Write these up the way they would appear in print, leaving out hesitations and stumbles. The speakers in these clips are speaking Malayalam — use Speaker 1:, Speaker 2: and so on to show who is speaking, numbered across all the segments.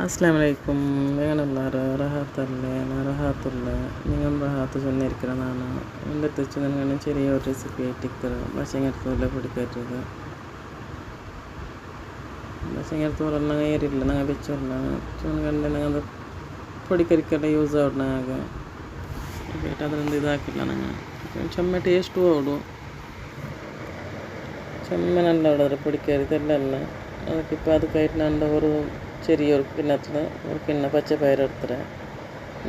Speaker 1: അസ്സലാമലൈക്കും. വേഗമുള്ളവർ റഹാത്തല്ലേ? ഞാൻ റഹാത്തുള്ള നിങ്ങൾ റഹാത്ത് ചെന്നിരിക്കുന്നതാണ്. എൻ്റെ തെച്ചു നിങ്ങൾ ചെറിയൊരു റെസിപ്പി ആയിട്ടിക്കറ് ഭക്ഷണത്തോലെ പൊടിക്കരുത്. ഭക്ഷണത്തോളം ഏരില്ല ഞങ്ങൾ വെച്ചോള ചൂണ്ട് ഞങ്ങൾ പൊടിക്കരിക്കെല്ലാം യൂസ് ആവുന്നാಗ കേട്ട് ಅದರಿಂದ ಇದಾಕಿಲ್ಲ ഞങ്ങൾ ചെമ്മ ടേസ്റ്റ് ഓടും. ചെമ്മ നല്ല അവിടെ പൊടിക്കരി ഇതെല്ലാം ಅದಕ್ಕಿപ്പോൾ ಅದಕ್ಕಾയിട്ട് ನಾನು ഒരു ചെറിയൊരു കിണ്ണത്തിൽ ഒരു കിണ്ണ പച്ചപ്പയർ എടുത്തിട്ട്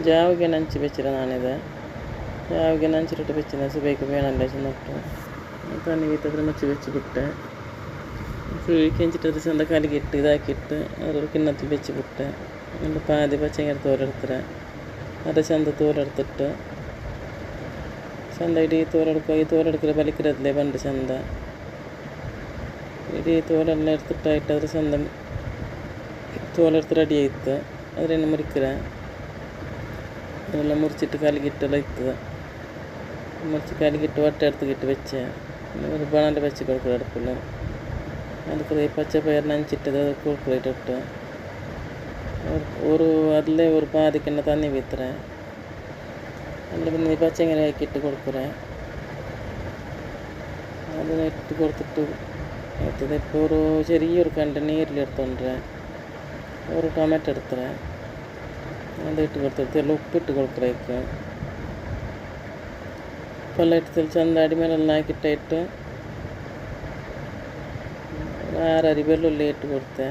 Speaker 1: ജാവിಗೆ ನಂಚಿ വെച്ചിട്ട് ഞാനിത് ജാവിಗೆ ನಂಚಿട്ട് വെച്ചിട്ട് സുബൈക്ക് വേണമല്ലോ ചെന്നിട്ട് തണ്ണി വീട്ടത്തിൽ മച്ച് വെച്ച് വിട്ട് കിഴിച്ചിട്ട് ചെന്ത കലകിട്ട് ഇതാക്കിയിട്ട് അതൊരു കിണ്ണത്തിൽ വെച്ച് വിട്ട് എന്നിട്ട് പാതി പച്ചങ്ങ തോലെടുത്തിട്ട് അത് ചെന്ത തോലെടുത്തിട്ട് ചെന്ത ഇടി തോലെടുക്കുക ഈ തോലെടുക്കൽ വലിക്കരത്തില്ലേ പണ്ട് ചെന്ത ഇടി തോലെല്ലാം എടുത്തിട്ടായിട്ട് അത് ചെന്ത തോലെടുത്ത് റെഡി ആയിത്ത് അതിനെ മുറിக்கிறேன். അതെല്ലാം മുറിച്ചിട്ട് കലകിട്ടെല്ലാം ഇത്തത് മുറിച്ച് കലകിട്ട് വട്ട എടുത്തിട്ട് വെച്ച് ഒരു ബണൽ വെച്ച് കൊടുക്കുക അടുപ്പിൽ ಅದಕ್ಕೆ പച്ചപ്പയർ നനച്ചിട്ടത് കൊടുക്കിട്ട് ഒരു അതിലെ ഒരു പാതിക്കെണ്ണ തന്നി വീത്തറേ അതിൽ പിന്നെ ഈ പച്ചങ്ങനെ ആക്കിയിട്ട് കൊടുക്കുറേ അതിനിട്ട് കൊടുത്തിട്ട് എത്തത് ഇപ്പോൾ ഒരു ചെറിയൊരു കണ്ട് നീരിലെടുത്തോണ്ടേ ഒരു ടൊമാറ്റോ എടുത്തറേ അതിട്ട് കൊടുത്തിട്ട് എല്ലാം ഉപ്പിട്ട് കൊടുക്കറേക്ക് ഇപ്പെല്ലാം ഇട്ട് ചെന്ത അടിമേലെല്ലാം ആക്കിയിട്ടായിട്ട് ഒരു 6 അരി വെള്ളുള്ളി ഇട്ട് കൊടുത്തേ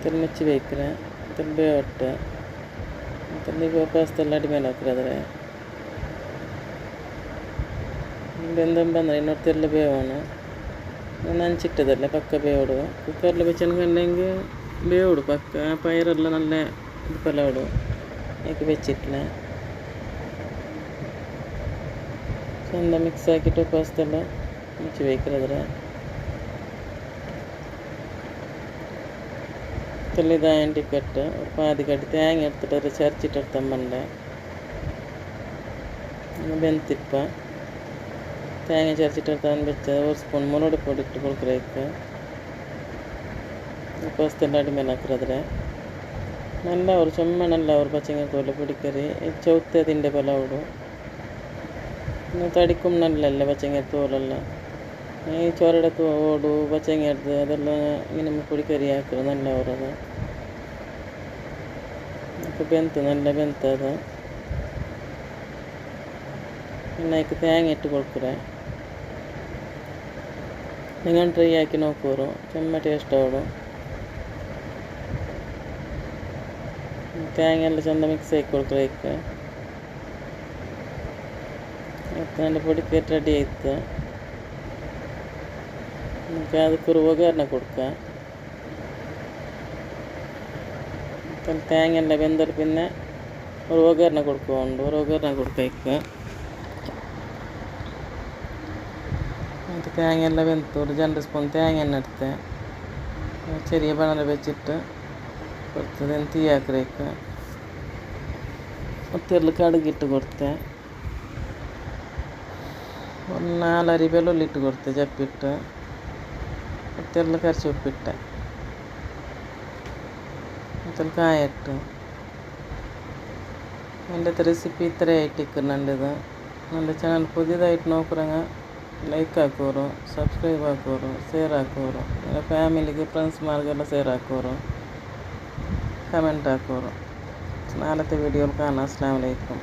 Speaker 1: തിരുമിച്ച് വയ്ക്കറേ തിരുമ്പേവട്ട് തിരുമ്പി പാസ്തെല്ലാം അടിമേലെ ಹಾಕಿದ್ರೆ ಬೆಂದಂಬಂದ್ರೆ ಇನ್ನೊಟ್ಟು ತೆಲ್ಲ ಬೇವಣ ನಂಚಿಟ್ಟದಲ್ಲ ಪಕ್ಕ ಬೇವಡು ಕುಕ್ಕರ್ಲಿ വെച്ചിട്ടുണ്ടെങ്കിൽ ಬೇವಡು ಪಕ್ಕ പയറെല്ലാം നല്ല പലവಡು എനിക്ക് വെച്ചിട്ടില്ല ചെന്ത മിക്സ് ആക്കിയിട്ട് പാസ്തെല്ലാം മുച്ച് വയ്ക്കറದ್ರೆ തെല്ലിതായണ്ടിക്കട്ട് ഒരു പാതി കട്ടി തേങ്ങ എടുത്തിട്ട് അത് ചരച്ചിട്ടെടുത്തമ്മണ്ട ಬೆಂತಿಪ್ಪ തേങ്ങ ചരച്ചിട്ടെടുത്താൻ വെച്ച് ഒരു സ്പൂൺ മുളക് പൊടി ഇട്ട് കൊടുക്കറേക്ക് പാസ്തെല്ലാം അടിമേൽ ಹಾಕಿದ್ರೆ നല്ല ഒരു ചെമ്മ നല്ല ഒരു പച്ചങ്ങ തോല് പൊടിക്കറി ചൗത്തതിൻ്റെ പലവടും തടിക്കും നല്ലല്ലേ പച്ചങ്ങ തോലല്ല ഈ ചോരയുടെ തോട് പച്ചങ്ങ എടുത്ത് അതെല്ലാം ഇങ്ങനെ പൊടിക്കറി ಹಾಕಿದ್ರೆ നല്ല അവരത് അപ്പോൾ ಬೆಂತು നല്ല ಬೆಂತത് പിന്നെ അതിക്ക് തേങ്ങ ഇട്ട് കൊടുക്കറേ നിങ്ങൾ ട്രൈ ആക്കി നോക്കൂറു ചെമ്മ ടേസ്റ്റ് ആവും തേങ്ങ എല്ലാം ചെന്ത മിക്സ് ആക്കി കൊടുക്കറേക്ക് നല്ല പൊടിക്കേറ്റ് റെഡി ആയിത്ത് നമുക്ക് ಅದಕ್కొരു ಒಗ್ಗರಣೆ കൊടുക്കുക തേങ്ങ എല്ലാം വെന്തൽ പിന്നെ ഒരു ಒಗ್ಗರಣೆ കൊടുക്കുന്നുണ്ട് ഒരു ಒಗ್ಗರಣೆ കൊടുക്കുക തേങ്ങ എല്ലാം വെന്തു ഒരു 2 സ്പൂൺ തേങ്ങ എണ്ണ എടുത്ത് ചെറിയ ബണൽ വെച്ചിട്ട് കൊടുത്തത് തീയാക്കിലേക്ക് ഒത്തിരി കടുകിട്ട് കൊടുത്ത് ഒരു 4 അരി വെള്ളുള്ളി ഇട്ട് കൊടുത്ത് ചപ്പിട്ട് ഒത്തിരി കറിച്ചുപ്പിട്ട് ഒത്തിരി കായിട്ട് എൻ്റെ റെസിപ്പി ഇത്രയായിട്ട് ഇരിക്കുന്നുണ്ട്. ഇത് എൻ്റെ ചാനൽ പുതിയതായിട്ട് നോക്കുറങ്ങ ലൈക്ക് ಹಾಕೋರು ಸಬ್ಸ್ಕ್ರೈಬ್ ಹಾಕೋರು ಶೇರ್ ಹಾಕೋರು ಎಲ್ಲ ಫ್ಯಾಮಿಲಿಗೆ ಫ್ರೆಂಡ್ಸ್ಮಾರಿಗೆಲ್ಲ ಶೇರ್ ಹಾಕೋರು ಕಮೆಂಟ್ ಹಾಕೋರು ನಾಳത്തെ വീഡിയോയിൽ കാണാം. അസ്സലാമു അലൈക്കും.